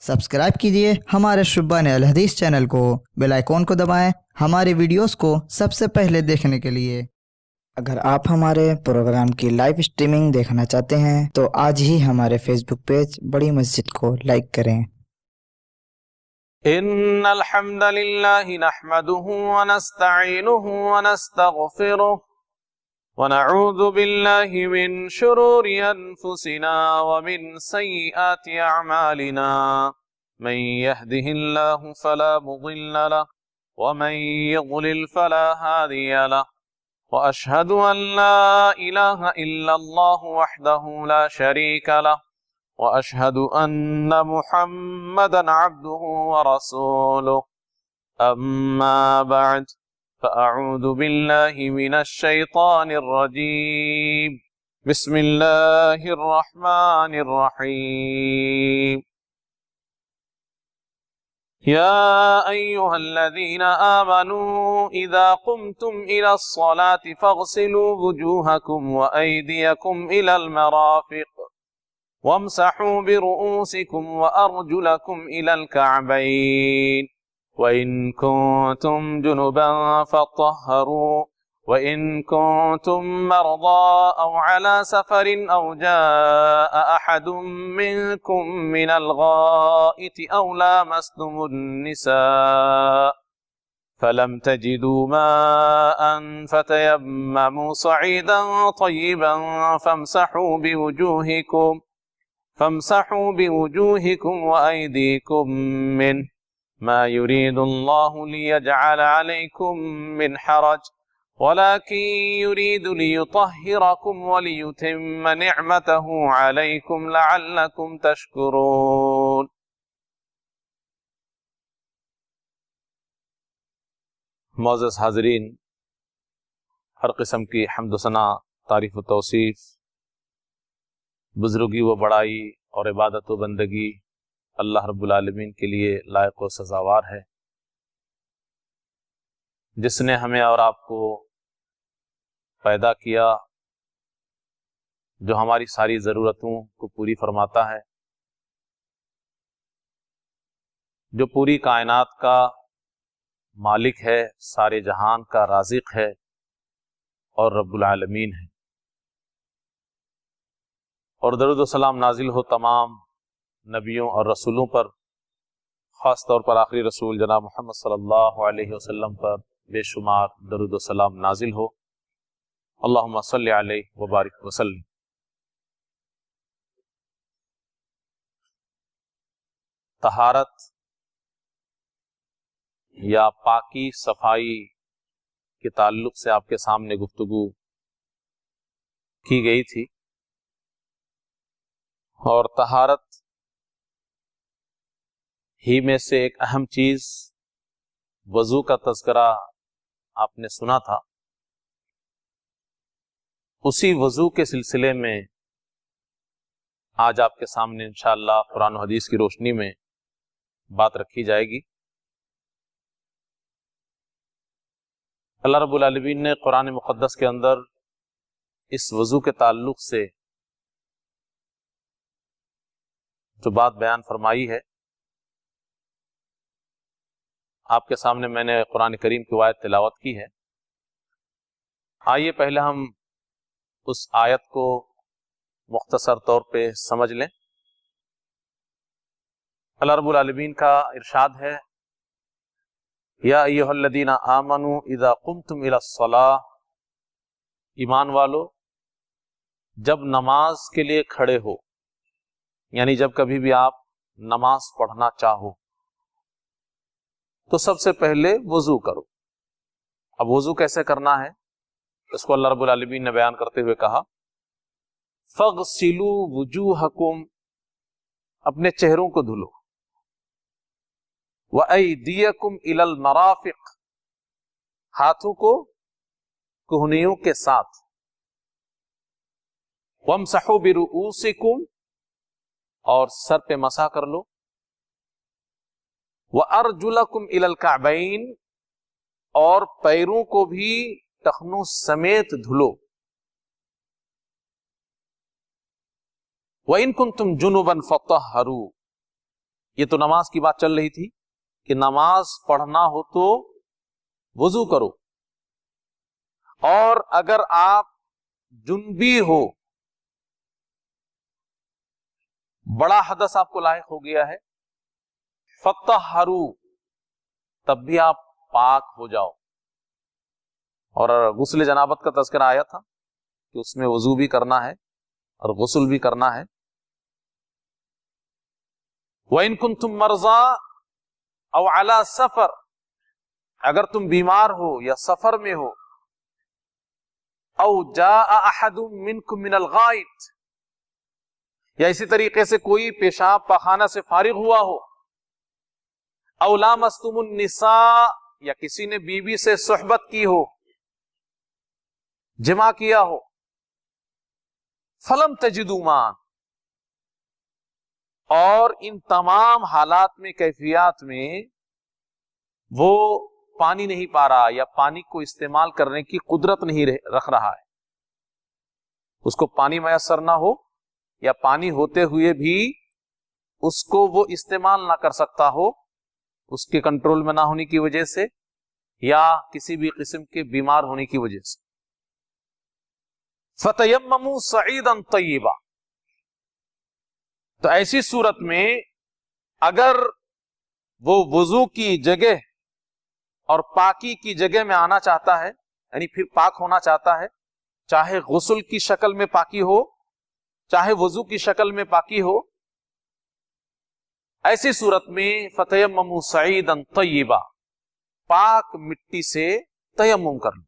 Subscribe कीजिए हमारे शुब्बान अल हदीस चैनल को, बेल आइकॉन को दबाएं हमारे वीडियोस को सबसे पहले देखने के लिए। अगर आप हमारे प्रोग्राम की लाइव स्ट्रीमिंग देखना चाहते हैं तो आज ही हमारे फेसबुक पेज बड़ी मस्जिद को लाइक करें। इन्नल हम्दलिल्लाहि नहमदुहु व नस्तईनुहु व नस्तगफिरुह व नऊज़ु बिल्लाहि मिन शुरूरि अनफुसिना व मिन सय्यिआति अअमालिना मन यहदिहिल्लाहु फला मुदिल्ल लहु व मन युद्लिल फला हादिय लहु व अशहदु अन ला इलाहा इल्लल्लाहु वहदहु ला शरीका लहु व अशहदु अन्न मुहम्मदन अब्दुहु व रसूलुहु अम्मा बअद फ़अऊज़ु बिल्लाहि मिनश शैतानिर रजीम बिस्मिल्लाहिर रहमानिर रहीम या अय्युहल्लज़ीना आमनू इज़ा क़ुमतुम इलस्सलाति फ़ग़सिलू वुजूहकुम व अयदियकुम इलल मराफ़िक़ वम्सहू बिरुऊसिकुम व अर्जुलकुम इलल कअबैन व इन कुंतुम जुनुबन फत्तहरू व इन कुंतुम मरदा अव अला सफरिन अव जाअ अहदुम मिनकुम मिनल गाइति अव लामस्तुमुन निसा फलम तजिदू माअन फतयम्ममू सईदन तय्यिबन फम्सहू बिवुजूहिकुम व अयदीकुम मिन मा युरीदुल्लाहु लियजअल अलैकुम मिन हरज वलाकिन युरीदु लियुतह्हिरकुम व लियुतिम्म निअमतहु अलैकुम लअल्लकुम तशकुरून। मोअज़्ज़ज़ हाज़रीन, हर किस्म की हम्द व सना, तारीफ़ व तौसीफ़, बुज़ुर्गी व बड़ाई और इबादत व बंदगी अल्लाह रब्बुल आलमीन के लिए लायक व सज़ावार है, जिसने हमें और आपको पैदा किया, जो हमारी सारी ज़रूरतों को पूरी फरमाता है, जो पूरी कायनात का मालिक है, सारे जहान का राज़िक है और रब्बुल आलमीन है। और दरूद व सलाम नाजिल हो तमाम नबियों और रसूलों पर, ख़ास तौर पर आखिरी रसूल जनाब मोहम्मद सल्लल्लाहु अलैहि वसल्लम पर बेशुमार दरूद व सलाम नाजिल हो। अल्लाहुम्मा सल्लि अलैहि व बारिक वसल्लम। तहारत या पाकी सफाई के ताल्लुक से आपके सामने गुफ्तगू की गई थी, और तहारत ही में से एक अहम चीज वजू का तज़किरा आपने सुना था। उसी वजू के सिलसिले में आज आपके सामने इंशाअल्लाह कुरान और हदीस की रोशनी में बात रखी जाएगी। अल्लाह रब्बुल आलमीन ने कुरान मुक़द्दस के अंदर इस वजू के ताल्लुक से जो बात बयान फरमाई है, आपके सामने मैंने कुरान करीम की आयत तिलावत की है। आइए पहले हम उस आयत को मुख्तसर तौर पे समझ लें। अल्लाह रब्बुल आलमीन का इरशाद है, या अय्युहल्लज़ीना आमनू इज़ा कुमतुम इलस्सलाह, ईमान वालो जब नमाज के लिए खड़े हो, यानी जब कभी भी आप नमाज पढ़ना चाहो तो सबसे पहले वजू करो। अब वजू कैसे करना है इसको अल्लाह रब्बुल आलमीन ने बयान करते हुए कहा, फग़सिलू वुजूहकुम, अपने चेहरों को धुलो, व अयदियकुम इलल मराफ़िक़, हाथों को कुहनियों के साथ, वम्सहू बिरुऊसिकुम, और सर पे मसा कर लो, व अर्जुलकुम इलल कअबैन, और पैरों को भी टखनों समेत धुलो, व इन कुंतुम जुनुबन फतहरू, یہ تو نماز کی بات چل رہی تھی کہ نماز پڑھنا ہو تو وضو کرو، اور اگر آپ جنبی ہو، بڑا حدث آپ کو لاحق ہو گیا ہے، فطہروا، تب بھی آپ پاک ہو جاؤ. اور غسل جنابت کا تذکرہ آیا تھا کہ اس میں وضو بھی کرنا ہے اور غسل بھی کرنا ہے. وَإِن كُنتُم مَرْضَىٰ أَوْ عَلَىٰ سَفَرٍ، اگر تم بیمار ہو یا سفر میں ہو، أَوْ جَاءَ أَحَدٌ مِّنكُم مِّنَ الْغَائِطِ، یا اسی طریقے سے کوئی پیشاب پاخانہ سے فارغ ہوا ہو، أَوْ لَامَسْتُمُ النِّسَاءَ، یا کسی نے بیوی سے صحبت کی ہو، جمع کیا ہو، فَلَمْ تَجِدُوا مَاءً، اور ان تمام حالات میں، کیفیات میں وہ پانی نہیں پا رہا یا پانی کو استعمال کرنے کی قدرت نہیں رکھ رہا ہے، اس کو پانی میسر نہ ہو یا پانی ہوتے ہوئے بھی اس کو وہ استعمال نہ کر سکتا ہو، اس کے کنٹرول میں نہ ہونے کی وجہ سے یا کسی بھی قسم کے بیمار ہونے کی وجہ سے. فَتَيَمَّمُوا صَعِيدًا طَيِّبًا، تو ایسی صورت میں اگر وہ وضو کی جگہ اور پاکی کی جگہ میں آنا چاہتا ہے، یعنی پھر پاک ہونا چاہتا ہے، چاہے غسل کی شکل میں پاکی ہو چاہے وضو کی شکل میں پاکی ہو، ایسی صورت میں فَتَيَمَّمُوا صَعِيدًا طَيِّبًا، پاک مٹی سے تیمم کر لو.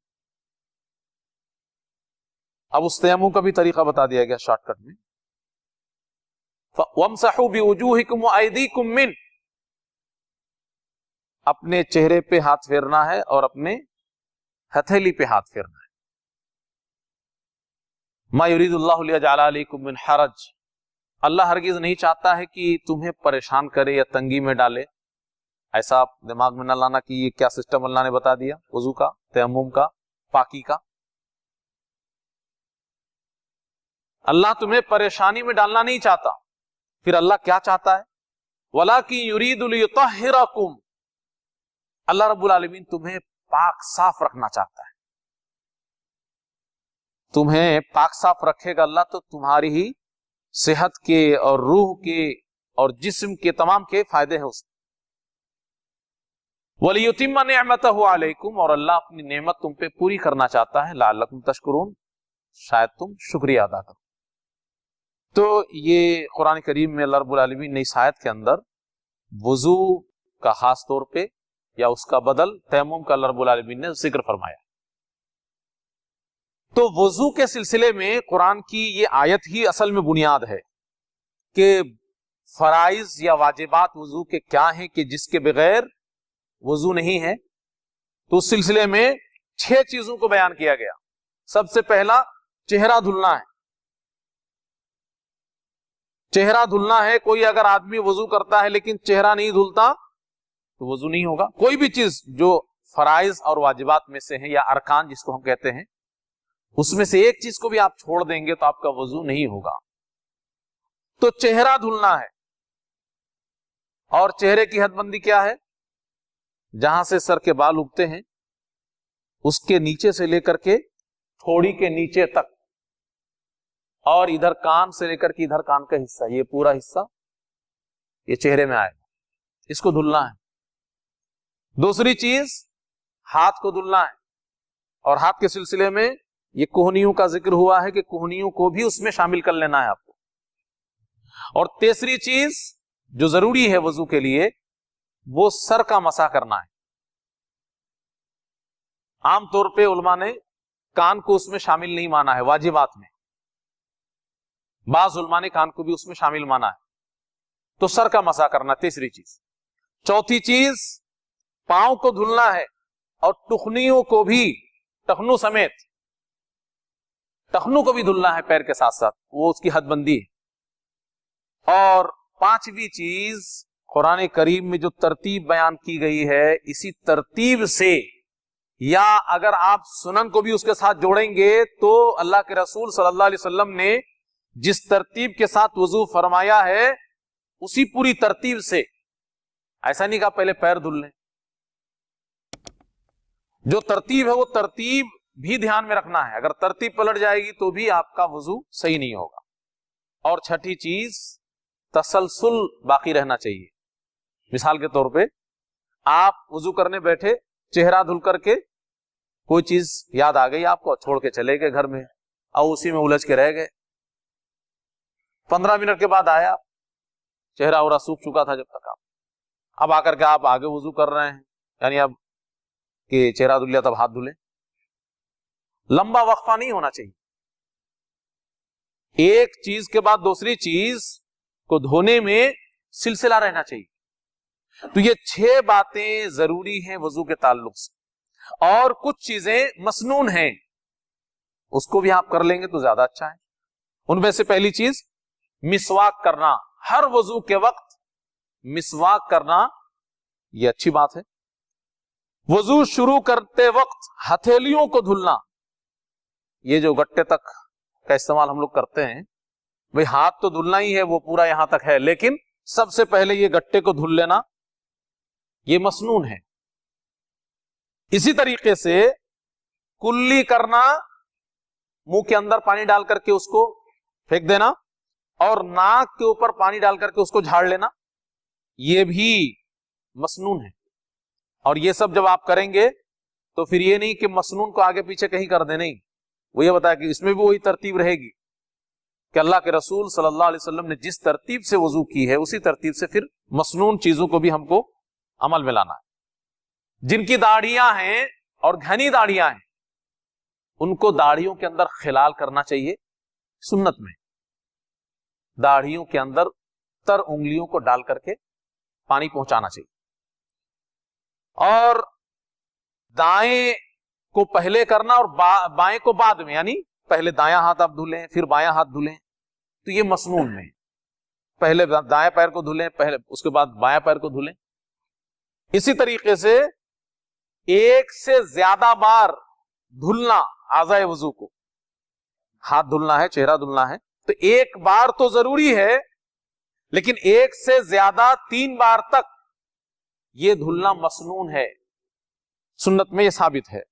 اب اس تیمم کا بھی طریقہ بتا دیا گیا شارٹ کٹ میں. وَامْسَحُوا بِوُجُوهِكُمْ وَأَيْدِيكُمْ مِنْ، اپنے چہرے پہ ہاتھ پھیرنا ہے اور اپنے ہتھیلی پہ ہاتھ پھیرنا ہے. مَا يُرِيدُ اللَّهُ لِيَجْعَلَ عَلَيْكُمْ مِنْ حَرَجٍ، اللہ ہرگز نہیں چاہتا ہے کہ تمہیں پریشان کرے یا تنگی میں ڈالے. ایسا آپ دماغ میں نہ لانا کہ یہ کیا سسٹم اللہ نے بتا دیا وضو کا، تیمم کا، پاکی کا. اللہ تمہیں پریشانی میں ڈالنا نہیں چاہتا. پھر اللہ کیا چاہتا ہے؟ وَلَٰكِن يُرِيدُ لِيُطَهِّرَكُمْ، اللہ رب العالمین تمہیں پاک صاف رکھنا چاہتا ہے. تمہیں پاک صاف رکھے گا اللہ تو تمہاری ہی صحت کے اور روح کے اور جسم کے تمام کے فائدے ہیں اس میں. وَلِيُتِمَّ نِعْمَتَهُ عَلَيْكُمْ، اور اللہ اپنی نعمت تم پہ پوری کرنا چاہتا ہے. لَعَلَّكُمْ تَشْكُرُونَ، شاید تم شکریہ ادا کرو. تو یہ قرآن کریم میں اللہ رب العالمین نے اس آیت کے اندر وضو کا خاص طور پہ یا اس کا بدل تیمم کا اللہ رب العالمین نے ذکر فرمایا. تو وضو کے سلسلے میں قرآن کی یہ آیت ہی اصل میں بنیاد ہے کہ فرائض یا واجبات وضو کے کیا ہیں کہ جس کے بغیر وضو نہیں ہے. تو اس سلسلے میں 6 چیزوں کو بیان کیا گیا. سب سے پہلا چہرہ دھلنا ہے. چہرہ دھلنا ہے. کوئی اگر آدمی وضو کرتا ہے لیکن چہرہ نہیں دھلتا تو وضو نہیں ہوگا. کوئی بھی چیز جو فرائض اور واجبات میں سے ہیں یا ارکان جس کو ہم کہتے ہیں، اس میں سے ایک چیز کو بھی آپ چھوڑ دیں گے تو آپ کا وضو نہیں ہوگا. تو چہرہ دھلنا ہے. اور چہرے کی حد بندی کیا ہے؟ جہاں سے سر کے بال اگتے ہیں اس کے نیچے سے لے کر کے تھوڑی کے نیچے تک، اور ادھر کان سے لے کر کے ادھر کان کا حصہ، یہ پورا حصہ یہ چہرے میں آئے گا، اس کو دھلنا ہے. دوسری چیز ہاتھ کو دھلنا ہے. اور ہاتھ کے سلسلے میں یہ کوہنیوں کا ذکر ہوا ہے کہ کوہنیوں کو بھی اس میں شامل کر لینا ہے آپ کو. اور تیسری چیز جو ضروری ہے وضو کے لیے وہ سر کا مسح کرنا ہے. عام طور پہ علماء نے کان کو اس میں شامل نہیں مانا ہے واجبات میں، بعض علماء نے کان کو بھی اس میں شامل مانا ہے. تو سر کا مسح کرنا تیسری چیز. چوتھی چیز پاؤں کو دھلنا ہے اور ٹخنیوں کو بھی، ٹخنوں سمیت ٹخنوں کو بھی دھلنا ہے پیر کے ساتھ ساتھ، وہ اس کی حد بندی ہے. اور پانچویں چیز قرآن کریم میں جو ترتیب بیان کی گئی ہے اسی ترتیب سے، یا اگر آپ سنن کو بھی اس کے ساتھ جوڑیں گے تو اللہ کے رسول صلی اللہ علیہ وسلم نے جس ترتیب کے ساتھ وضو فرمایا ہے اسی پوری ترتیب سے ऐसा नहीं कहा पहले पैर धुल लें। जो तरतीब है वो तरतीब भी ध्यान में रखना है, अगर तरतीब पलट जाएगी तो भी आपका वजू सही नहीं होगा। और छठी चीज, तसलसल बाकी रहना चाहिए। मिसाल के तौर पे आप वजू करने बैठे, चेहरा धुल करके कोई चीज याद आ गई आपको, छोड़ के चले गए घर में और उसी में उलझ के रह गए। 15 मिनट के बाद आया, चेहरा और सूख चुका था जब तक आप, अब आकर के आप आगे वजू कर रहे हैं, यानी अब कि चेहरा धुल लिया तब हाथ धुले। लंबा वक्फा नहीं होना चाहिए, एक चीज के बाद दूसरी चीज को धोने में सिलसिला रहना चाहिए। तो ये 6 बातें जरूरी हैं वजू के ताल्लुक से। और कुछ चीजें मसनून हैं, उसको भी आप कर लेंगे तो ज्यादा अच्छा है। उनमें से पहली चीज मिसवाक करना, हर वजू के वक्त मिसवाक करना, यह अच्छी बात है। वजू शुरू करते वक्त हथेलियों को धुलना, ये जो गट्टे तक का इस्तेमाल हम लोग करते हैं, भाई हाथ तो धुलना ही है, वो पूरा यहां तक है, लेकिन सबसे पहले ये गट्टे को धुल लेना, ये मसनून है। इसी तरीके से कुल्ली करना, मुंह के अंदर पानी डाल करके उसको फेंक देना और नाक के ऊपर पानी डाल करके उसको झाड़ लेना, ये भी मसनून है। और ये सब जब आप करेंगे तो फिर ये नहीं कि मसनून को आगे पीछे कहीं कर दे, नहीं, वो ये बताया कि इसमें भी वही तरतीब रहेगी कि अल्लाह के रसूल सल्लल्लाहु अलैहि वसल्लम ने जिस तरतीब से वजू की है उसी तरतीब से फिर मसनून चीजों को भी हमको अमल में लाना है। जिनकी दाढ़ियां हैं और घनी दाढ़ियां हैं, उनको दाढ़ियों के अंदर खिलाल करना चाहिए। सुन्नत में दाढ़ियों के अंदर तर उंगलियों को डाल करके पानी पहुंचाना चाहिए। और दाएं को पहले करना और बाएं को बाद में, यानी पहले दायां हाथ आप धुलें फिर बायां हाथ धुलें, तो ये मसनून में पहले दाएं पैर को धुलें, पहले उसके बाद बायां पैर को धुलें। इसी तरीके से एक से ज्यादा बार धुलना आज़ाए वजू को, हाथ धुलना है, चेहरा धुलना है, तो एक बार तो जरूरी है, लेकिन एक से ज्यादा 3 बार तक ये धुलना मसनून है, सुन्नत में ये साबित है।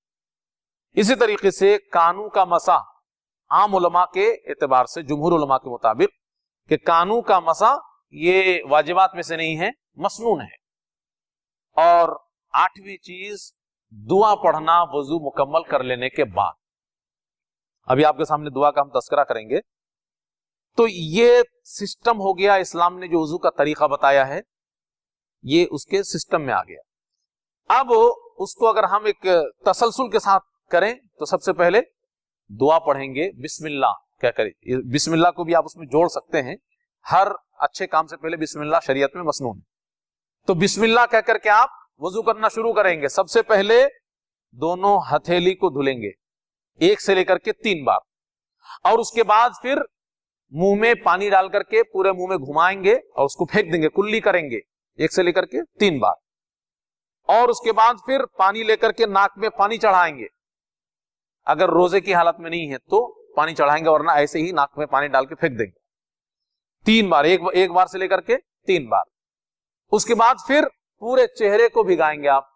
इसी तरीके से कानू का मसा, आम उलमा के एतबार से, जुमहूर उलमा के मुताबिक, कि कानू का मसा ये वाजिबात में से नहीं है, मसनून है। और 8वीं चीज दुआ पढ़ना वजू मुकम्मल कर लेने के बाद। अभी आपके सामने दुआ का हम तस्करा करेंगे। तो ये सिस्टम हो गया, इस्लाम ने जो वजू का तरीका बताया है ये उसके सिस्टम में आ गया। अब उसको अगर हम एक तसलसल के साथ करें तो सबसे पहले दुआ पढ़ेंगे, बिस्मिल्लाह क्या करें, बिस्मिल्लाह को भी आप उसमें जोड़ सकते हैं। हर अच्छे काम से पहले बिस्मिल्लाह शरीयत में मसनून है। तो बिस्मिल्लाह कह करके आप वजू करना शुरू करेंगे। सबसे पहले दोनों हथेली को धुलेंगे 1 से लेकर के 3 बार, और उसके बाद फिर मुंह में पानी डाल करके पूरे मुंह में घुमाएंगे और उसको फेंक देंगे, कुल्ली करेंगे 1 से लेकर के 3 बार। और उसके बाद फिर पानी लेकर के नाक में पानी चढ़ाएंगे, अगर रोजे की हालत में नहीं है तो पानी चढ़ाएंगे, वरना ऐसे ही नाक में पानी डाल के फेंक देंगे 3 बार, एक बार से लेकर के 3 बार। उसके बाद फिर पूरे चेहरे को भिगाएंगे आप,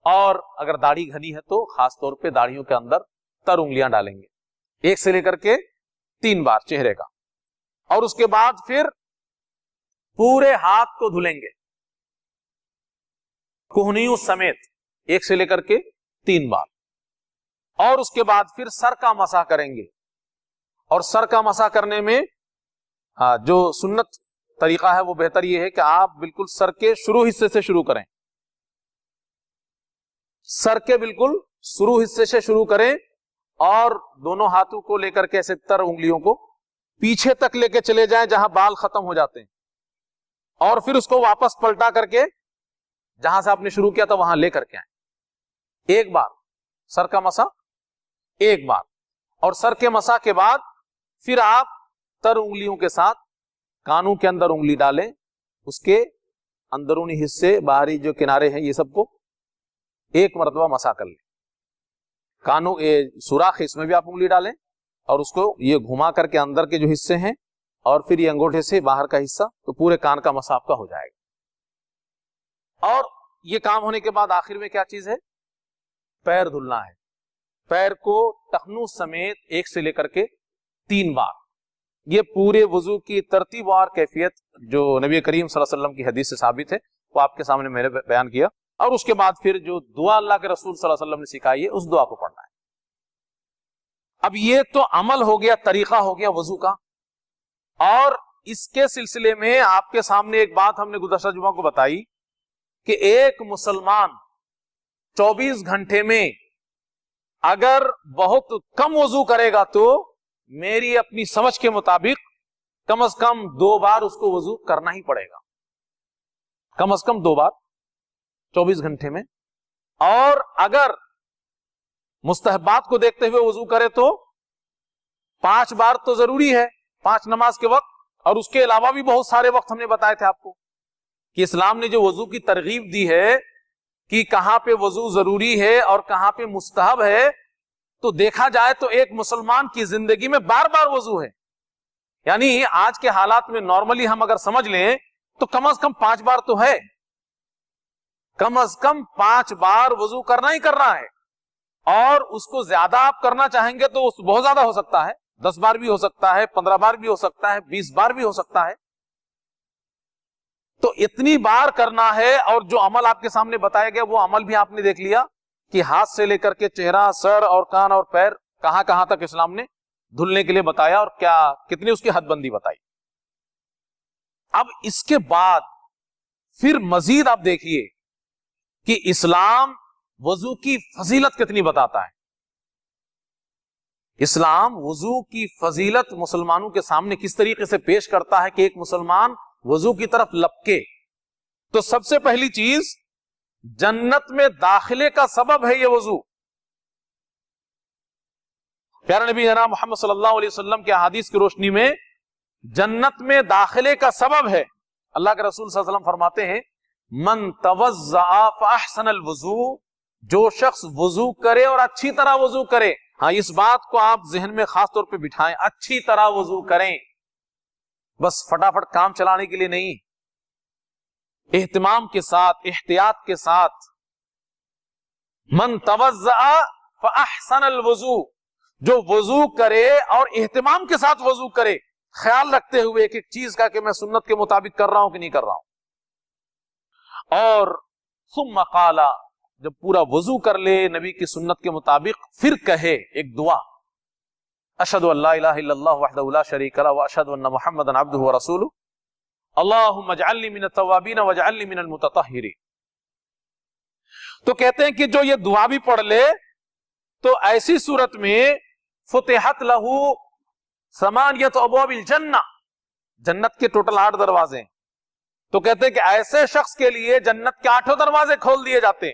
और अगर दाढ़ी घनी है तो खास तौर पे दाढ़ियों के अंदर तर उंगलियां डालेंगे 1 से लेकर के 3 बार चेहरे का। और उसके बाद फिर पूरे हाथ को धुलेंगे कोहनियों समेत 1 से लेकर के 3 बार। और उसके बाद फिर सर का मसा करेंगे, और सर का मसा करने में जो सुन्नत तरीका है वो बेहतर ये है कि आप बिल्कुल सर के शुरू हिस्से से शुरू करें, सर के बिल्कुल शुरू हिस्से से शुरू करें, और दोनों हाथों को लेकर के ऐसे तर उंगलियों को पीछे तक लेके चले जाएं जहां बाल खत्म हो जाते हैं, और फिर उसको वापस पलटा करके जहां से आपने शुरू किया था वहां लेकर के आए। 1 बार सर का मसा, 1 बार, और सर के मसा के बाद फिर आप तर उंगलियों के साथ कानों के अंदर उंगली डालें, उसके अंदरूनी हिस्से, बाहरी जो किनारे हैं ये सबको 1 मरतबा मसा कर लें। कानों सुराख इसमें भी आप उंगली डालें और उसको ये घुमा करके अंदर के जो हिस्से हैं, और फिर ये अंगूठे से बाहर का हिस्सा, तो पूरे कान का मसा आपका हो जाएगा। اور یہ کام ہونے کے بعد آخر میں کیا چیز ہے؟ پیر دھلنا ہے. پیر کو ٹخنوں سمیت 1 سے لے کر کے 3 بار. یہ پورے وضو کی ترتیب اور کیفیت جو نبی کریم صلی اللہ علیہ وسلم کی حدیث سے ثابت ہے وہ آپ کے سامنے میں نے بیان کیا. اور اس کے بعد پھر جو دعا اللہ کے رسول صلی اللہ علیہ وسلم نے سکھائی ہے اس دعا کو پڑھنا ہے. اب یہ تو عمل ہو گیا، طریقہ ہو گیا وضو کا. اور اس کے سلسلے میں آپ کے سامنے ایک بات ہم نے گزشتہ جمعہ کو بتائی کہ ایک مسلمان 24 گھنٹے میں اگر بہت کم وضو کرے گا تو میری اپنی سمجھ کے مطابق کم از کم 2 بار اس کو وضو کرنا ہی پڑے گا. کم از کم 2 بار 24 گھنٹے میں. اور اگر مستحبات کو دیکھتے ہوئے وضو کرے تو 5 بار تو ضروری ہے، 5 نماز کے وقت. اور اس کے علاوہ بھی بہت سارے وقت ہم نے بتائے تھے آپ کو کہ اسلام نے جو وضو کی ترغیب دی ہے کہ کہاں پہ وضو ضروری ہے اور کہاں پہ مستحب ہے، تو دیکھا جائے تو ایک مسلمان کی زندگی میں بار بار وضو ہے. یعنی آج کے حالات میں نارملی ہم اگر سمجھ لیں تو کم از کم 5 بار تو ہے. کم از کم 5 بار وضو کرنا ہی کرنا ہے. اور اس کو زیادہ آپ کرنا چاہیں گے تو بہت زیادہ ہو سکتا ہے، 10 بار بھی ہو سکتا ہے، 15 بار بھی ہو سکتا ہے، 20 بار بھی ہو سکتا ہے. تو اتنی بار کرنا ہے. اور جو عمل آپ کے سامنے بتایا گیا وہ عمل بھی آپ نے دیکھ لیا کہ ہاتھ سے لے کر کے چہرہ، سر اور کان اور پیر کہاں کہاں تک اسلام نے دھلنے کے لیے بتایا اور کیا کتنی اس کی حد بندی بتائی. اب اس کے بعد پھر مزید آپ دیکھیے کہ اسلام وضو کی فضیلت کتنی بتاتا ہے. اسلام وضو کی فضیلت مسلمانوں کے سامنے کس طریقے سے پیش کرتا ہے کہ ایک مسلمان وضو کی طرف لپکے. تو سب سے پہلی چیز جنت میں داخلے کا سبب ہے یہ وضو. پیارے نبی جناب محمد صلی اللہ علیہ وسلم کے احادیث کی روشنی میں جنت میں داخلے کا سبب ہے. اللہ کے رسول صلی اللہ علیہ وسلم فرماتے ہیں من توضأ فاحسن الوضوء، جو شخص وضو کرے اور اچھی طرح وضو کرے. ہاں اس بات کو آپ ذہن میں خاص طور پہ بٹھائیں، اچھی طرح وضو کریں، بس فٹافٹ کام چلانے کے لیے نہیں، اہتمام کے ساتھ، احتیاط کے ساتھ. من توضأ فاحسن الوضوء، جو وضو کرے اور اہتمام کے ساتھ وضو کرے، خیال رکھتے ہوئے ایک ایک چیز کا کہ میں سنت کے مطابق کر رہا ہوں کہ نہیں کر رہا ہوں. اور ثم قال، جب پورا وضو کر لے نبی کی سنت کے مطابق، پھر کہے ایک دعا، اشہد ان لا الہ الا اللہ وحدہ لا شریک لہ واشہد ان محمدا عبدہ ورسولہ اللہم اجعلنی من التوابین واجعلنی من المتطہرین. تو کہتے ہیں کہ جو یہ دعا بھی پڑھ لے تو ایسی صورت میں فتحت لہ ثمانیۃ ابواب الجنہ، جنت کے ٹوٹل 8 دروازے ہیں. تو کہتے ہیں کہ ایسے شخص کے لیے جنت کے 8 دروازے کھول دیے جاتے ہیں.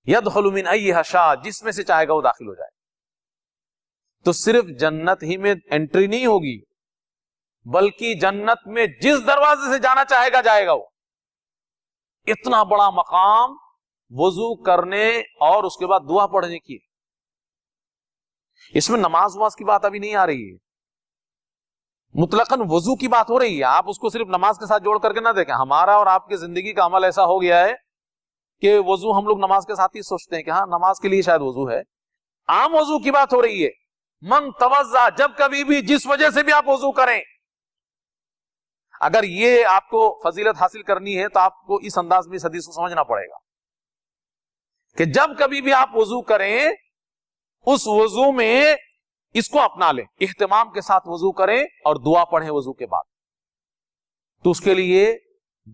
یدخل من ایہا شاء، جس میں سے چاہے گا وہ داخل ہو جائے. تو صرف جنت ہی میں انٹری نہیں ہوگی بلکہ جنت میں جس دروازے سے جانا چاہے گا جائے گا وہ. اتنا بڑا مقام وضو کرنے اور اس کے بعد دعا پڑھنے کی. اس میں نماز وماز کی بات ابھی نہیں آ رہی ہے، مطلقاً وضو کی بات ہو رہی ہے. آپ اس کو صرف نماز کے ساتھ جوڑ کر کے نہ دیکھیں. ہمارا اور آپ کی زندگی کا عمل ایسا ہو گیا ہے کہ وضو ہم لوگ نماز کے ساتھ ہی سوچتے ہیں کہ ہاں نماز کے لیے شاید وضو ہے. عام وضو کی بات ہو رہی ہے. من توضا، جب کبھی بھی جس وجہ سے بھی آپ وضو کریں. اگر یہ آپ کو فضیلت حاصل کرنی ہے تو آپ کو اس انداز میں اس حدیث کو سمجھنا پڑے گا کہ جب کبھی بھی آپ وضو کریں اس وضو میں اس کو اپنا لیں، اہتمام کے ساتھ وضو کریں اور دعا پڑھیں وضو کے بعد. تو اس کے لیے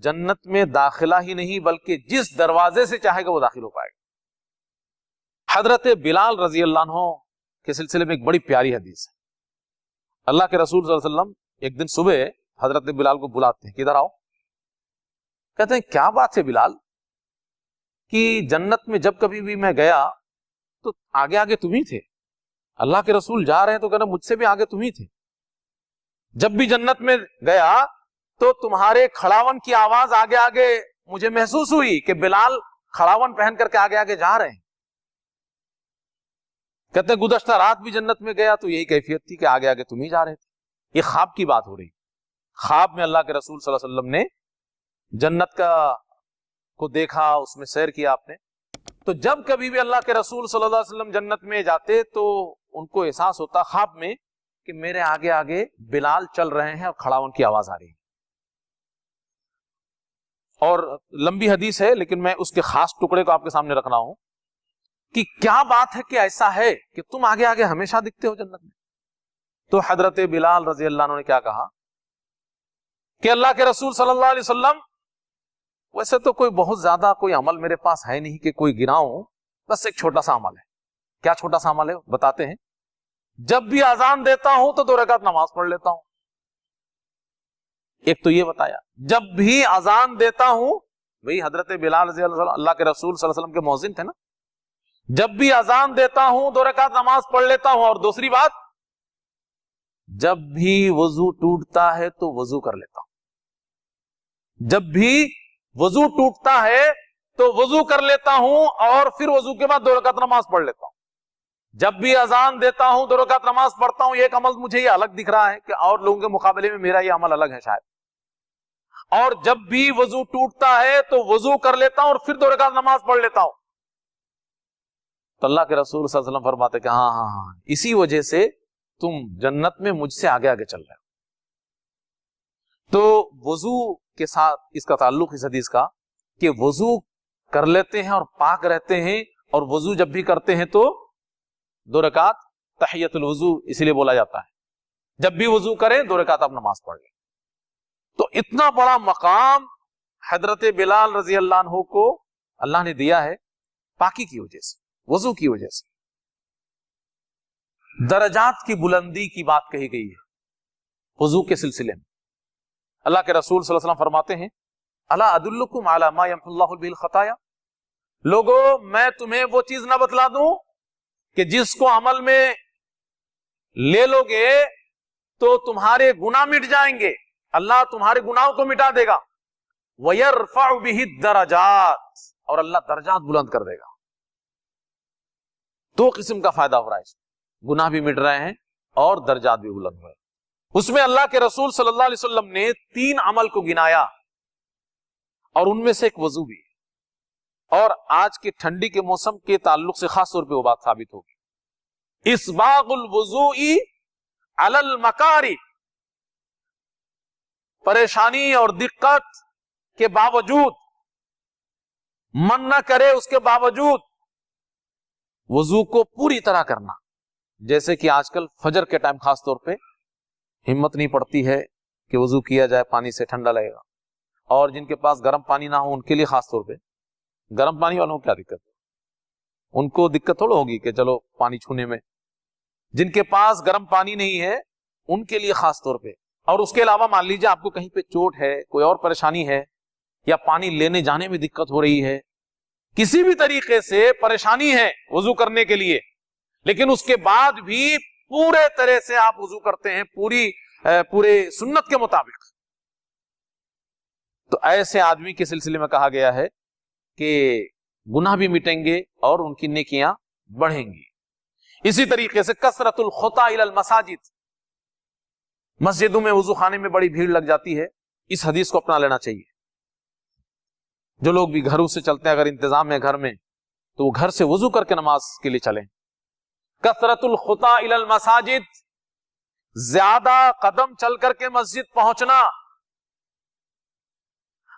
جنت میں داخلہ ہی نہیں بلکہ جس دروازے سے چاہے گا وہ داخل ہو پائے گا. حضرت بلال رضی اللہ عنہ کے سلسلے میں ایک بڑی پیاری حدیث ہے. اللہ کے رسول صلی اللہ علیہ وسلم ایک دن صبح حضرت بلال کو بلاتے ہیں کہ ادھر آؤ. کہتے ہیں کیا بات ہے بلال کہ جنت میں جب کبھی بھی میں گیا تو آگے آگے تم ہی تھے، اللہ کے رسول جا رہے ہیں تو کہنا مجھ سے بھی آگے تم ہی تھے. جب بھی جنت میں گیا تو تمہارے کھڑاون کی آواز آگے آگے مجھے محسوس ہوئی کہ بلال کھڑاون پہن کر کے آگے آگے جا رہے ہیں. کہتے ہیں گزشتہ رات بھی جنت میں گیا تو یہی کیفیت تھی کہ آگے آگے تم ہی جا رہے تھے. یہ خواب کی بات ہو رہی. خواب میں اللہ کے رسول صلی اللہ علیہ وسلم نے جنت کا کو देखा, उसमें सैर किया आपने, तो जब कभी भी अल्लाह के रसूल सल्लल्लाहु अलैहि वसल्लम जन्नत में जाते तो उनको एहसास होता ख्वाब में कि मेरे आगे आगे बिलाल चल रहे हैं और खड़ावन की आवाज आ रही है। और लंबी हदीस है लेकिन मैं उसके खास टुकड़े को आपके सामने रख रहा हूं कि क्या बात है कि ऐसा है कि तुम आगे आगे हमेशा दिखते हो जन्नत में। तो हजरत बिलाल रजी अल्लाह अन्हु ने क्या कहा कि अल्लाह के रसूल सल्लल्लाहु अलैहि वसल्लम, वैसे तो कोई बहुत ज्यादा कोई अमल मेरे पास है नहीं कि कोई गिनाऊं, बस एक छोटा सा अमल है। क्या छोटा सा अमल है बताते हैं, जब भी अजान देता हूं तो 2 रकात नमाज पढ़ लेता हूं। एक तो ये बताया, जब भी अजान देता हूं, भाई हजरत बिलाल रज़ी अल्लाह, अल्लाह के रसूल सल्लल्लाहु अलैहि वसल्लम के मौज़िन थे ना, जब भी अजान देता हूं 2 रकात नमाज पढ़ लेता हूं। और दूसरी बात, जब भी वजू टूटता है तो वजू कर लेता हूं। जब भी वजू टूटता है तो वजू कर लेता हूं और फिर वजू के बाद 2 रकात नमाज पढ़ लेता हूं। जब भी अजान देता हूं 2 रकात नमाज पढ़ता हूं। एक अमल मुझे ये अलग दिख रहा है कि और लोगों के मुकाबले में मेरा ये अमल अलग है शायद। और जब भी वजू टूटता है तो वजू कर लेता हूं और फिर 2 रकात नमाज पढ़ लेता हूं। तो अल्लाह के रसूल सल्लल्लाहु अलैहि वसल्लम फरमाते कि हाँ, इसी वजह से तुम जन्नत में मुझसे आगे आगे चल रहे हो। तो वजू के साथ इसका ताल्लुक इस हदीस का कि वजू कर लेते हैं और पाक रहते हैं, और वजू जब भी करते हैं तो 2 रकात तहियतुल वजू इसीलिए बोला जाता है। जब भी वजू करें 2 रकात आप नमाज पढ़ लें। तो इतना बड़ा मकाम हजरत बिलाल रजी अल्लाह अन्हु को अल्लाह ने दिया है पाकी की वजह से, वजू की वजह से। दरजात की बुलंदी की बात कही गई है वजू के सिलसिले में। अल्लाह के रसूल सल्लल्लाहु अलैहि वसल्लम फरमाते हैं, अला अदुल्लुकुम अला मा यमहुल्लाहु बिल खताया, लोगों मैं तुम्हें वो चीज ना बतला दूं कि जिसको अमल में ले लोगे तो तुम्हारे गुनाह मिट जाएंगे, अल्लाह तुम्हारे गुनाहों को मिटा देगा। वयरफउ बिहि दरजात, और अल्लाह दरजात बुलंद कर देगा। 2 किस्म का फायदा हो रहा है इसमें, गुनाह भी मिट रहे हैं और दरजात भी बुलंद हुए। उसमें अल्लाह के रसूल सल्लल्लाहु अलैहि वसल्लम ने 3 अमल को गिनाया और उनमें से एक वजू भी है। और आज के ठंडी के मौसम के ताल्लुक से खास तौर पे वो बात साबित होगी। इसबागुल वुज़ूई अलल मकारी, परेशानी और दिक्कत के बावजूद, मन न करे उसके बावजूद वजू को पूरी तरह करना। जैसे कि आजकल फजर के टाइम खास तौर पे हिम्मत नहीं पड़ती है कि वजू किया जाए, पानी से ठंडा लगेगा। और जिनके पास गर्म पानी ना हो उनके लिए खास तौर पे, गर्म पानी वालों को क्या दिक्कत है, उनको दिक्कत थोड़ा होगी कि चलो पानी छूने में। जिनके पास गर्म पानी नहीं है उनके लिए खास तौर पे। और उसके अलावा मान लीजिए आपको कहीं पे चोट है, कोई और परेशानी है, या पानी लेने जाने में दिक्कत हो रही है, किसी भी तरीके से परेशानी है वजू करने के लिए, लेकिन उसके बाद भी पूरे तरह से आप वजू करते हैं पूरे सुन्नत के मुताबिक, तो ऐसे आदमी के सिलसिले में कहा गया है कि गुनाह भी मिटेंगे और उनकी नेकियां बढ़ेंगी। इसी तरीके से कसरतुल खुता इलल मसाजिद, मस्जिदों में वजू खाने में बड़ी भीड़ लग जाती है, इस हदीस को अपना लेना चाहिए। जो लोग भी घरों से चलते हैं, अगर इंतजाम है घर में, तो वो घर से वजू करके नमाज के लिए चलें। कसरतुल खुता इलल मसाजिद, ज्यादा कदम चल करके मस्जिद पहुंचना।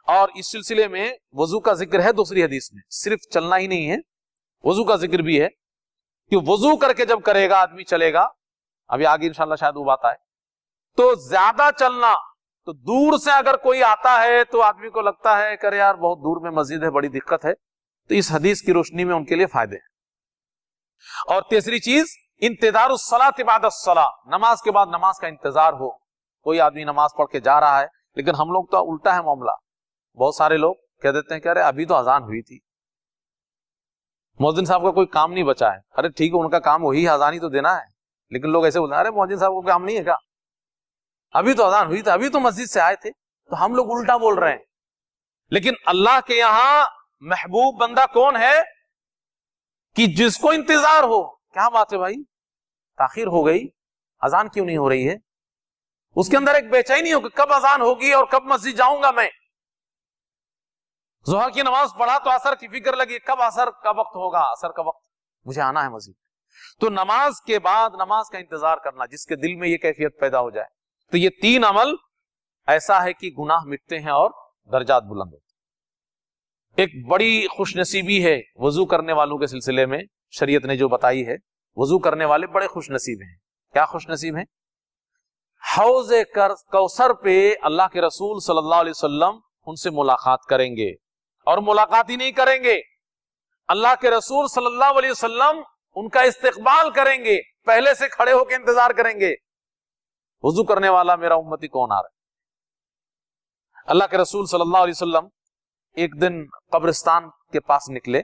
और इस सिलसिले में वजू का जिक्र है दूसरी हदीस में, सिर्फ चलना ही नहीं है, वजू का जिक्र भी है कि वजू करके जब करेगा आदमी चलेगा, अभी आगे इंशाल्लाह शायद वो बात आए, तो ज्यादा चलना। तो दूर से अगर कोई आता है तो आदमी को लगता है कि यार बहुत दूर में मस्जिद है, बड़ी दिक्कत है, तो इस हदीस की रोशनी में उनके लिए फायदे हैं। और तीसरी चीज, इंतजारुस सलात बादस सला, नमाज के बाद नमाज का इंतजार हो। कोई आदमी नमाज पढ़ के जा रहा है, लेकिन हम लोग तो उल्टा है मामला, बहुत सारे लोग कह देते हैं कि अरे अभी तो अजान हुई थी, मौजिन साहब का कोई काम नहीं बचा है। अरे ठीक है, उनका काम वही है, अजान ही तो देना है, लेकिन लोग ऐसे बोलते हैं अरे मौजिन साहब को काम नहीं है क्या, अभी तो अजान हुई थी, अभी तो मस्जिद से आए थे। तो हम लोग उल्टा बोल रहे हैं। लेकिन अल्लाह के यहां महबूब बंदा कौन है कि जिसको इंतजार हो। क्या बात है भाई, ताखिर हो गई, अजान क्यों नहीं हो रही है, उसके अंदर एक बेचैनी हो कि कब अजान होगी और कब मस्जिद जाऊंगा मैं। ज़ोहर की नमाज पढ़ा तो असर की फिक्र लगी, कब असर का वक्त होगा, असर का वक्त मुझे आना है मजीद। तो नमाज के बाद नमाज का इंतजार करना, जिसके दिल में ये कैफियत पैदा हो जाए। तो ये 3 अमल ऐसा है कि गुनाह मिटते हैं और दर्जात बुलंद होते हैं। एक बड़ी खुशनसीबी है वजू करने वालों के सिलसिले में, शरीयत ने जो बताई है, वजू करने वाले बड़े खुशनसीब हैं। क्या खुशनसीब हैं? हौज़ कौसर पे अल्लाह के रसूल सल्लल्लाहु अलैहि वसल्लम उनसे मुलाकात करेंगे, और मुलाकात ही नहीं करेंगे, अल्लाह के रसूल सल्लल्लाहु अलैहि वसल्लम उनका इस्तकबाल करेंगे, पहले से खड़े होकर इंतजार करेंगे, वजू करने वाला मेरा उम्मती कौन आ रहा है। अल्लाह के रसूल सल्लल्लाहु अलैहि वसल्लम एक दिन कब्रिस्तान के पास निकले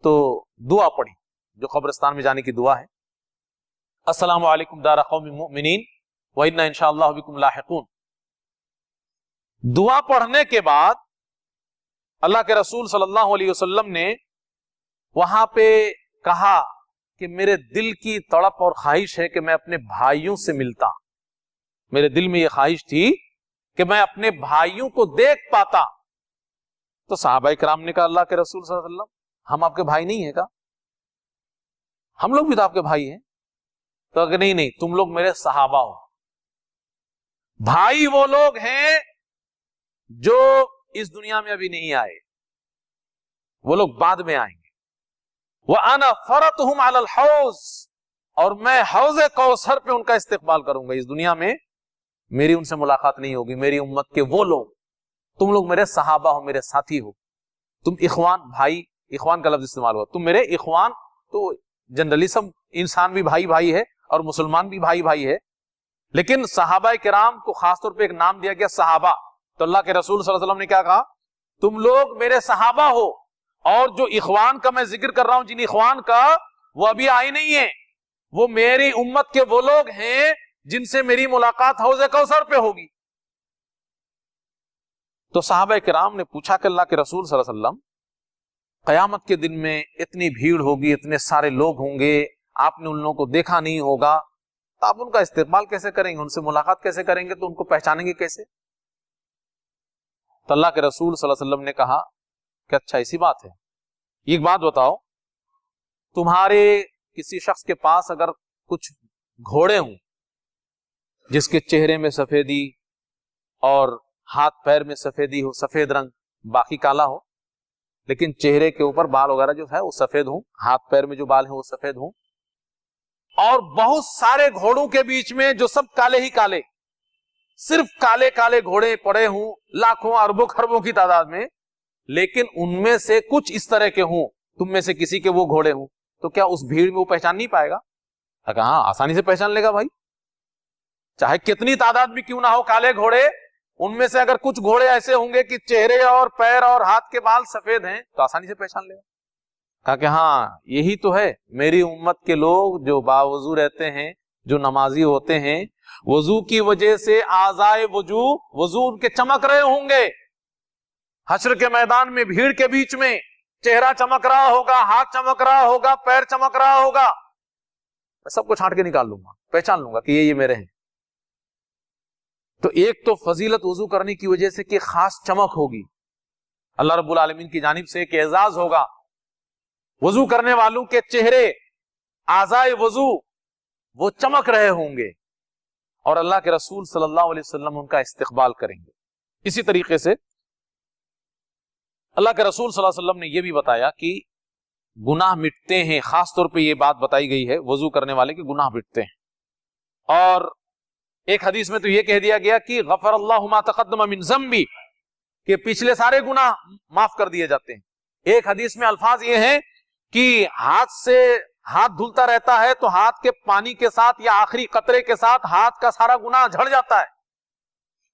तो दुआ पढ़ी, जो कब्रिस्तान में जाने की दुआ है, अस्सलामु अलैकुम दारा कौमिन मुमिनीन व इन्ना इंशाअल्लाह बिकुम लाहिकून। दुआ पढ़ने के बाद अल्लाह के रसूल सल्लल्लाहु अलैहि वसल्लम ने वहां पे कहा कि मेरे दिल की तड़प और ख्वाहिश है कि मैं अपने भाइयों से मिलता, मेरे दिल में यह ख्वाहिश थी कि मैं अपने भाइयों को देख पाता। तो सहाबाए किराम ने कहा, अल्लाह के रसूल सल्लल्लाहु अलैहि वसल्लम, हम आपके भाई नहीं है का? हम लोग भी तो आपके भाई हैं। तो अगर नहीं नहीं, तुम लोग मेरे सहाबा हो। भाई वो लोग हैं जो इस दुनिया में अभी नहीं आए, वो लोग बाद में आएंगे। वह अना फरतहुम अलल हौज, और मैं हौज़े कौसर पे उनका इस्तकबाल करूंगा। इस दुनिया में मेरी उनसे मुलाकात नहीं होगी। मेरी उम्मत के वो लोग, तुम लोग मेरे सहाबा हो, मेरे साथी हो। तुम इखवान, भाई, इखवान का लफ्ज इस्तेमाल हुआ, तुम मेरे इखवान। तो जनरली सब इंसान भी भाई भाई है और मुसलमान भी भाई भाई है, लेकिन सहाबाए किराम को खासतौर पे एक नाम दिया गया सहाबा। तो अल्लाह के रसूल सल्लल्लाहु अलैहि वसल्लम ने क्या कहा? तुम लोग मेरे सहाबा हो, और जो इखवान का मैं जिक्र कर रहा हूं, जिन इखवान का, वो अभी आए नहीं है, वो मेरी उम्मत के वो लोग हैं जिनसे मेरी मुलाकात हौज़े कौसर पे होगी। तो सहाबा किराम ने पूछा कि अल्लाह के रसूल सल्लल्लाहु अलैहि वसल्लम, कयामत के दिन में इतनी भीड़ होगी, इतने सारे लोग होंगे, आपने उन लोगों को देखा नहीं होगा, तो आप उनका इस्तेमाल कैसे करेंगे, उनसे मुलाकात कैसे करेंगे, तो उनको पहचानेंगे कैसे? तो अल्लाह के रसूल सल्लल्लाहु अलैहि वसल्लम ने कहा कि अच्छा ऐसी बात है, एक बात बताओ, तुम्हारे किसी शख्स के पास अगर कुछ घोड़े हों जिसके चेहरे में सफेदी और हाथ पैर में सफेदी हो, सफेद रंग, बाकी काला हो, लेकिन चेहरे के ऊपर बाल वगैरह जो है वो सफेद हो, हाथ पैर में जो बाल है वो सफेद हो, और बहुत सारे घोड़ों के बीच में जो सब काले ही काले, सिर्फ काले काले घोड़े पड़े हों, लाखों अरबों खरबों की तादाद में, लेकिन उनमें से कुछ इस तरह के हों, तुम में से किसी के वो घोड़े हों, तो क्या उस भीड़ में वो पहचान नहीं पाएगा? हाँ, आसानी से पहचान लेगा भाई, चाहे कितनी तादाद में क्यों ना हो काले घोड़े, उनमें से अगर कुछ घोड़े ऐसे होंगे कि चेहरे और पैर और हाथ के बाल सफेद हैं, तो आसानी से पहचान लेगा। कहा कि हाँ, यही तो है मेरी उम्मत के लोग जो बावजू रहते हैं, जो नमाजी होते हैं, वजू की वजह से आज़ाए वजू उनके चमक रहे होंगे। हश्र के मैदान में भीड़ के बीच में चेहरा चमक रहा होगा, हाथ चमक रहा होगा, पैर चमक रहा होगा, मैं सबको छांट के निकाल लूंगा, पहचान लूंगा कि ये मेरे हैं। तो एक तो फजीलत वजू करने की वजह से कि खास चमक होगी, अल्लाह रब्बुल आलमीन की जानिब से एक एजाज होगा, वजू करने वालों के चेहरे आज़ाए वजू वो चमक रहे होंगे, और अल्लाह के रसूल सल्लल्लाहु अलैहि वसल्लम उनका इस्तकबाल करेंगे। इसी तरीके से अल्लाह के रसूल सल्लल्लाहु अलैहि वसल्लम ने यह भी बताया कि गुनाह मिटते हैं, खास तौर पे ये बात बताई गई है वजू करने वाले के गुनाह मिटते हैं। और एक हदीस में तो ये कह दिया गया कि गफरल्लाहु मा तक़द्दम मिन ज़म्बी, कि पिछले सारे गुनाह माफ कर दिए जाते हैं। एक हदीस में अल्फाज ये हैं कि हाथ से हाथ धुलता रहता है तो हाथ के पानी के साथ या आखिरी कतरे के साथ हाथ का सारा गुनाह झड़ जाता है,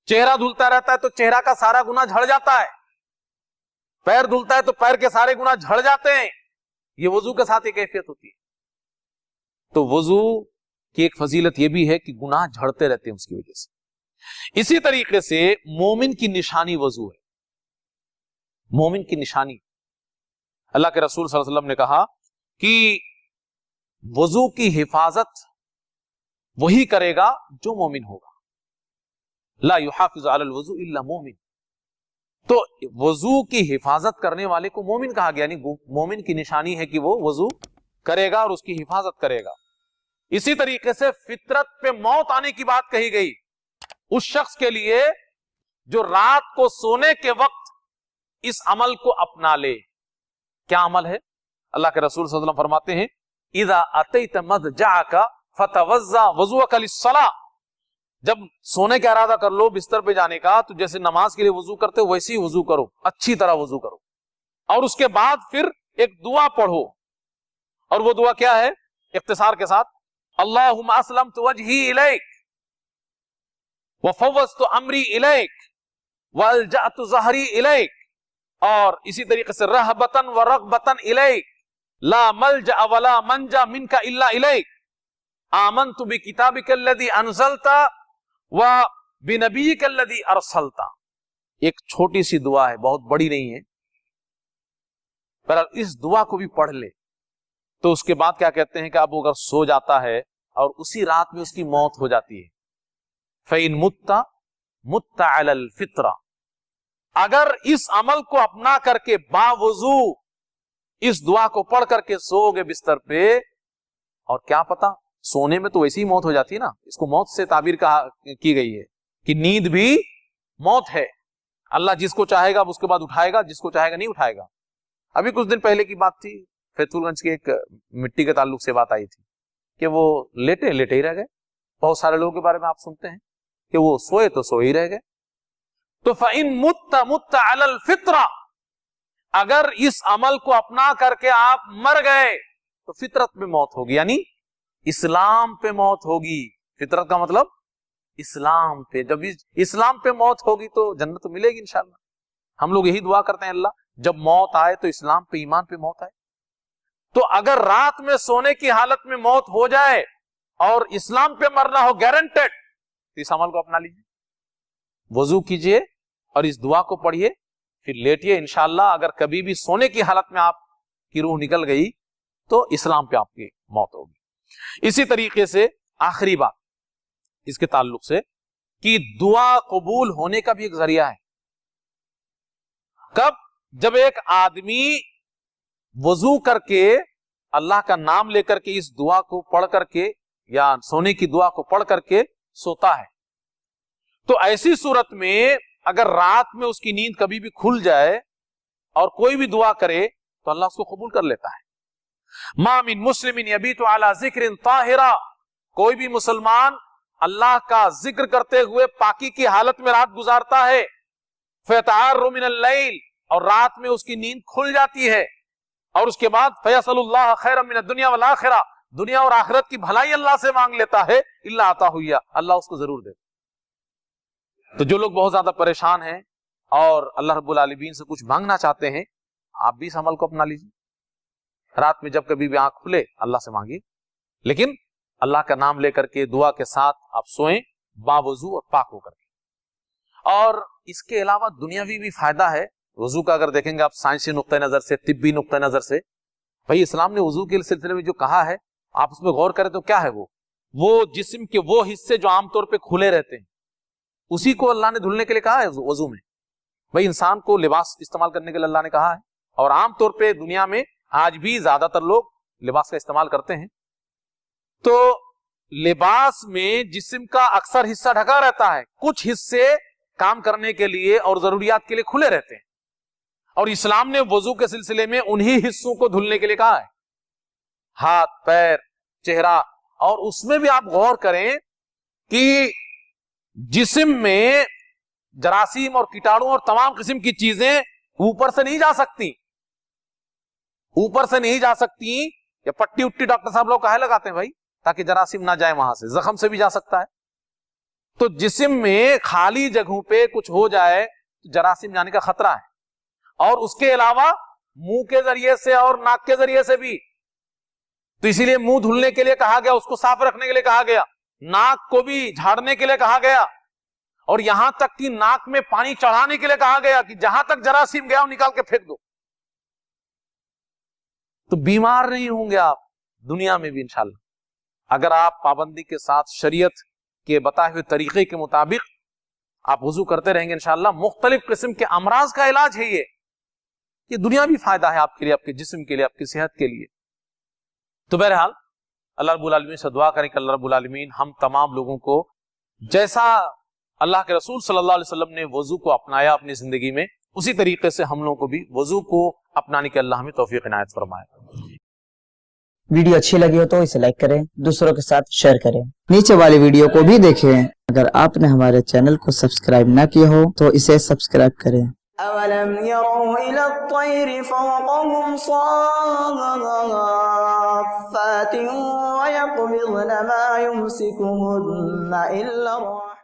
चेहरा धुलता रहता है तो चेहरा का सारा गुनाह झड़ जाता है, पैर धुलता है तो पैर के सारे गुनाह झड़ जाते हैं। ये वजू के साथ एक कैफियत होती है। तो वजू की एक फजीलत यह भी है कि गुनाह झड़ते रहते हैं उसकी वजह से। इसी तरीके से मोमिन की निशानी वजू है, मोमिन की निशानी। अल्लाह के रसूल सल्लल्लाहु अलैहि वसल्लम ने कहा कि वजू की हिफाजत वही करेगा जो मोमिन होगा। ला युहाफिज़ु अलल वजू इल्ला मोमिन, تو वजू की हिफाजत करने वाले को मोमिन कहा गया, यानी मोमिन की निशानी है कि वो वजू करेगा और उसकी हिफाजत करेगा। इसी तरीके से फितरत पे मौत आने की बात कही गई उस शख्स के लिए जो रात को सोने के वक्त इस अमल को अपना ले। क्या अमल है? अल्लाह के रसूल सल्लल्लाहु अलैहि वसल्लम फरमाते हैं, इदा अतैत मदजाका फतवज्जा वज़ूअका लिस्सलाह, जब सोने का इरादा कर लो बिस्तर पे जाने का, तो जैसे नमाज के लिए वजू करते हो वैसे ही वजू करो, अच्छी तरह वजू करो, और उसके बाद फिर एक दुआ पढ़ो। और वो दुआ क्या है? इख्तिसार के साथ, अल्लाहुम्मा अस्लमतु वजही इलैक व फव्वज़तु अमरी इलैक व अल्जअतु ज़हरी इलैक, और इसी तरीके से रहबतन व रग़बतन इलैक ला मलजा वला मंजा मिनका इल्ला इलैक आमनतु बिकिताबिकल्लज़ी अनज़लता व बिनबीकल्लज़ी अरसलता। एक छोटी सी दुआ है, बहुत बड़ी नहीं है, पर इस दुआ को भी पढ़ ले तो उसके बाद क्या कहते हैं कि अब अगर सो जाता है और उसी रात में उसकी मौत हो जाती है, फ़इन मुत्ता अलल फित्रा, अगर इस अमल को अपना करके बावजू इस दुआ को पढ़ करके सोओगे बिस्तर पे, और क्या पता सोने में तो वैसी ही मौत हो जाती है ना, इसको मौत से ताबीर की गई है कि नींद भी मौत है। अल्लाह जिसको चाहेगा उसके बाद उठाएगा, जिसको चाहेगा नहीं उठाएगा। अभी कुछ दिन पहले की बात थी, फैतुलगंज के एक मिट्टी के ताल्लुक से बात आई थी कि वो लेटे लेटे ही रह गए। बहुत सारे लोगों के बारे में आप सुनते हैं कि वो सोए तो सोए ही रह गए। तो फ़इन मुत्ता अलल फित्रा, अगर इस अमल को अपना करके आप मर गए तो फितरत में मौत होगी, यानी इस्लाम पे मौत होगी। फितरत का मतलब इस्लाम पे, जब इस्लाम पे मौत होगी तो जन्नत तो मिलेगी इंशाअल्लाह। हम लोग यही दुआ करते हैं, अल्लाह जब मौत आए तो इस्लाम पे, ईमान पे मौत आए। तो अगर रात में सोने की हालत में मौत हो जाए और इस्लाम पे मरना हो गारंटेड, तो इस अमल को अपना लीजिए, वजू कीजिए और इस दुआ को पढ़िए, फिर लेटिए। इंशाअल्लाह अगर कभी भी सोने की हालत में आपकी रूह निकल गई तो इस्लाम पे आपकी मौत होगी। इसी तरीके से आखिरी बात इसके ताल्लुक से कि दुआ कबूल होने का भी एक जरिया है। कब? जब एक आदमी वजू करके अल्लाह का नाम लेकर के इस दुआ को पढ़ करके या सोने की दुआ को पढ़ करके सोता है, तो ऐसी सूरत में अगर रात में उसकी नींद कभी भी खुल जाए और कोई भी दुआ करे तो अल्लाह उसको कबूल कर लेता है। मा मिन मुस्लिमिन यबीतु अला ज़िक्रिन ताहिरा, कोई भी मुसलमान अल्लाह का जिक्र करते हुए पाकी की हालत में रात गुजारता है, फ़यतअर्रु मिनल लैल, और रात में उसकी नींद खुल जाती है, और उसके बाद फ़यसअलुल्लाह खैरम मिनद दुनिया वल आखिरा, दुनिया और आखिरत की भलाई अल्लाह से मांग लेता है, इल्ला अताहु इय्या, अल्लाह उसको जरूर दे। तो जो लोग बहुत ज्यादा परेशान हैं और अल्लाह रब्बुल आलमीन से कुछ मांगना चाहते हैं, आप भी इस अमल को अपना लीजिए। रात में जब कभी भी आंख खुले अल्लाह से मांगिए, लेकिन अल्लाह का नाम लेकर के दुआ के साथ आप सोएं, बावजू और पाक होकर के। और इसके अलावा दुनियावी भी फायदा है वजू का। अगर देखेंगे आप साइंसी नुक्ता नजर से, तिब्बी नुक्ता नजर से, भाई इस्लाम ने वजू के सिलसिले में जो कहा है, आप उसमें गौर करें तो क्या है वो जिस्म के वो हिस्से जो आमतौर पर खुले रहते हैं, उसी को अल्लाह ने धुलने के लिए कहा है वजू में। भाई इंसान को लिबास इस्तेमाल करने के लिए अल्लाह ने कहा है, और आमतौर पे दुनिया में आज भी ज्यादातर लोग लिबास का इस्तेमाल करते हैं। तो लिबास में जिस्म का अक्सर हिस्सा ढका रहता है, कुछ हिस्से काम करने के लिए और जरूरियात के लिए खुले रहते हैं, और इस्लाम ने वजू के सिलसिले में उन्हीं हिस्सों को धुलने के लिए कहा है, हाथ, पैर, चेहरा। और उसमें भी आप गौर करें कि जिस्म में जरासीम और कीटाणु और तमाम किस्म की चीजें ऊपर से नहीं जा सकती, ऊपर से नहीं जा सकती। या पट्टी उट्टी डॉक्टर साहब लोग काहे लगाते हैं भाई, ताकि जरासीम ना जाए, वहां से जख्म से भी जा सकता है। तो जिस्म में खाली जगहों पे कुछ हो जाए तो जरासीम जाने का खतरा है, और उसके अलावा मुंह के जरिए से और नाक के जरिए से भी। तो इसीलिए मुंह धुलने के लिए कहा गया, उसको साफ रखने के लिए कहा गया, नाक को भी झाड़ने के लिए कहा गया, और यहां तक कि नाक में पानी चढ़ाने के लिए कहा गया कि जहां तक जरासीम गया वो निकाल के फेंक दो। तो बीमार नहीं होंगे आप दुनिया में भी इंशाल्लाह, अगर आप पाबंदी के साथ शरीयत के बताए हुए तरीके के मुताबिक آپ وضو کرتے رہیں گے انشاءاللہ مختلف قسم کے امراض کا علاج ہے یہ دنیاوی فائدہ ہے آپ کے لیے، آپ کے جسم کے لیے، آپ کی صحت کے لیے. تو بہرحال اللہ رب العالمین سے دعا کریں کہ اللہ رب العالمین ہم تمام لوگوں کو جیسا اللہ کے رسول صلی اللہ علیہ وسلم نے وضو کو اپنایا اپنی زندگی میں، اسی طریقے سے ہم لوگوں کو بھی وضو کو اپنانے کے اللہ ہمیں توفیق عنایت فرمائے. ویڈیو اچھی لگی ہو تو اسے لائک کریں، دوسروں کے ساتھ شیئر کریں. نیچے والی ویڈیو کو بھی دیکھیں. اگر آپ نے ہمارے چینل کو سبسکرائب نہ کیا ہو تو اسے سبسکرائب کریں. أَوَلَمْ يَرَوْا إِلَى الطَّيْرِ فَوْقَهُمْ صَافَّاتٍ وَيَقْبِضْنَ مَا يُمْسِكُهُنَّ إِلَّا الرَّحْمَنُ